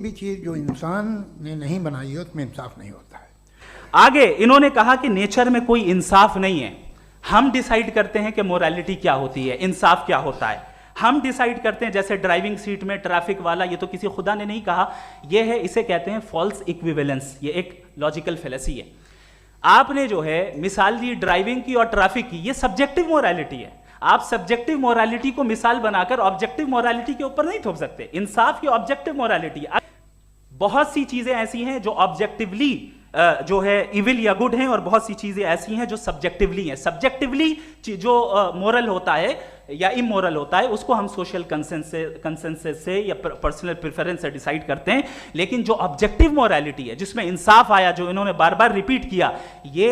भी चीज़ जो इंसान ने नहीं बनाई हो उसमें इंसाफ नहीं होता है। आगे इन्होंने कहा कि नेचर में कोई इंसाफ नहीं है, हम डिसाइड करते हैं कि मोरालिटी क्या होती है, इंसाफ क्या होता है, हम डिसाइड करते हैं। जैसे ड्राइविंग सीट में ट्रैफिक वाला, ये तो किसी खुदा ने नहीं कहा, ये है, इसे कहते हैं फॉल्स इक्विवेलेंस, ये एक लॉजिकल फेलेसी है। आपने जो है मिसाल दी ड्राइविंग की और ट्रैफिक की, ये सब्जेक्टिव मोरालिटी है। आप सब्जेक्टिव मोरालिटी को मिसाल बनाकर ऑब्जेक्टिव मोरालिटी के ऊपर नहीं थोप सकते। इंसाफ की ऑब्जेक्टिव मोरालिटी, बहुत सी चीजें ऐसी हैं जो ऑब्जेक्टिवली जो है इविल या गुड हैं, और बहुत सी चीजें ऐसी हैं जो सब्जेक्टिवली हैं। सब्जेक्टिवली जो मोरल होता है या इमोरल होता है, उसको हम सोशल कंसेंसस से या पर्सनल प्रेफरेंस से डिसाइड करते हैं। लेकिन जो ऑब्जेक्टिव मोरालिटी है, जिसमें इंसाफ आया, जो इन्होंने बार बार रिपीट किया, ये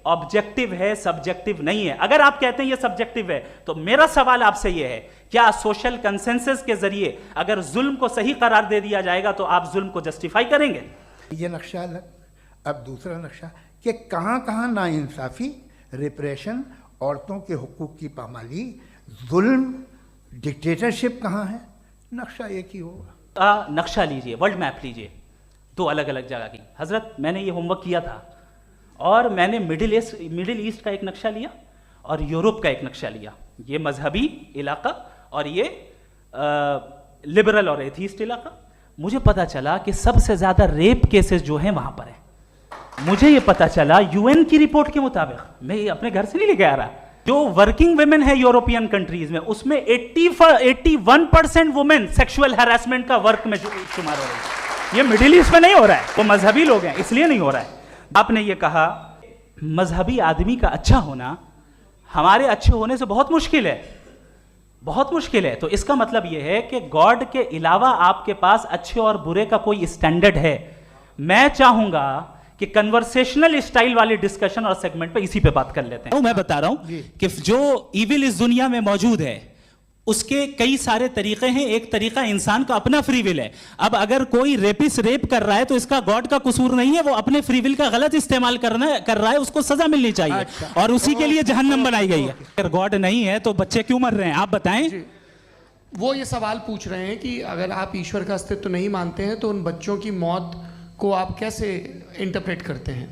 ऑब्जेक्टिव है, सब्जेक्टिव नहीं है। अगर आप कहते हैं ये सब्जेक्टिव है, तो मेरा सवाल आपसे ये है, क्या सोशल कंसेंसस के जरिए अगर जुल्म को सही करार दे दिया जाएगा तो आप जुल्म को जस्टिफाई करेंगे? ये नक्शा अलग। अब दूसरा नक्शा कि कहाँ कहाँ नाइंसाफ़ी, रिप्रेशन, औरतों के हुकूक की पामाली, जुल्म, डिक्टेटरशिप कहाँ है, नक्शा एक ही होगा। नक्शा लीजिए, वर्ल्ड मैप लीजिए, दो अलग अलग जगह की। हजरत, मैंने ये होमवर्क किया था और मैंने मिडिल ईस्ट का एक नक्शा लिया और यूरोप का एक नक्शा लिया। ये मजहबी इलाका और ये लिबरल और एथीस्ट इलाका। मुझे पता चला कि सबसे ज्यादा रेप केसेस जो हैं वहां पर है। मुझे ये पता चला यूएन की रिपोर्ट के मुताबिक, मैं ये अपने घर से नहीं लेके आ रहा, जो वर्किंग वुमेन है यूरोपियन कंट्रीज में, उसमें 81% वुमेन सेक्सुअल हैरेसमेंट का वर्क में शुमार हो रही है। ये मिडिल ईस्ट में नहीं हो रहा है, वो मजहबी लोग हैं इसलिए नहीं हो रहा है। आपने ये कहा मजहबी आदमी का अच्छा होना हमारे अच्छे होने से बहुत मुश्किल है, बहुत मुश्किल है। तो इसका मतलब यह है कि गॉड के अलावा आपके पास अच्छे और बुरे का कोई स्टैंडर्ड है। मैं चाहूंगा कि कन्वर्सेशनल स्टाइल वाली डिस्कशन और सेगमेंट पे इसी पे बात कर लेते हैं। मैं बता रहा हूं कि जो इविल इस दुनिया में मौजूद है उसके कई सारे तरीके हैं। एक तरीका इंसान का अपना फ्री विल है। अब अगर कोई रेपिस्ट रेप कर रहा है तो इसका गॉड का कसूर नहीं है, वो अपने फ्री विल का गलत इस्तेमाल कर रहा है, उसको सजा मिलनी चाहिए। अच्छा। और उसी के लिए जहन्नम बनाई गई है। अगर गॉड नहीं है तो बच्चे क्यों मर रहे हैं, आप बताएं। वो ये सवाल पूछ रहे हैं कि अगर आप ईश्वर का अस्तित्व नहीं मानते हैं तो उन बच्चों की मौत को आप कैसे इंटरप्रेट करते हैं?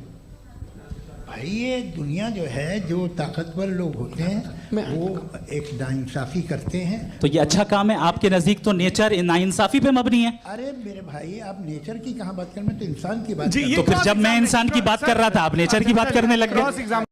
भाई ये दुनिया जो है, जो ताकतवर लोग होते हैं वो एक नाइंसाफ़ी करते हैं। तो ये अच्छा काम है आपके नज़दीक? तो नेचर नाइंसाफ़ी पे मबनी है। अरे मेरे भाई, आप नेचर की कहाँ बात कर रहे हैं, तो इंसान की बात। तो फिर जब मैं इंसान की बात कर रहा था आप नेचर की बात करने लग गए।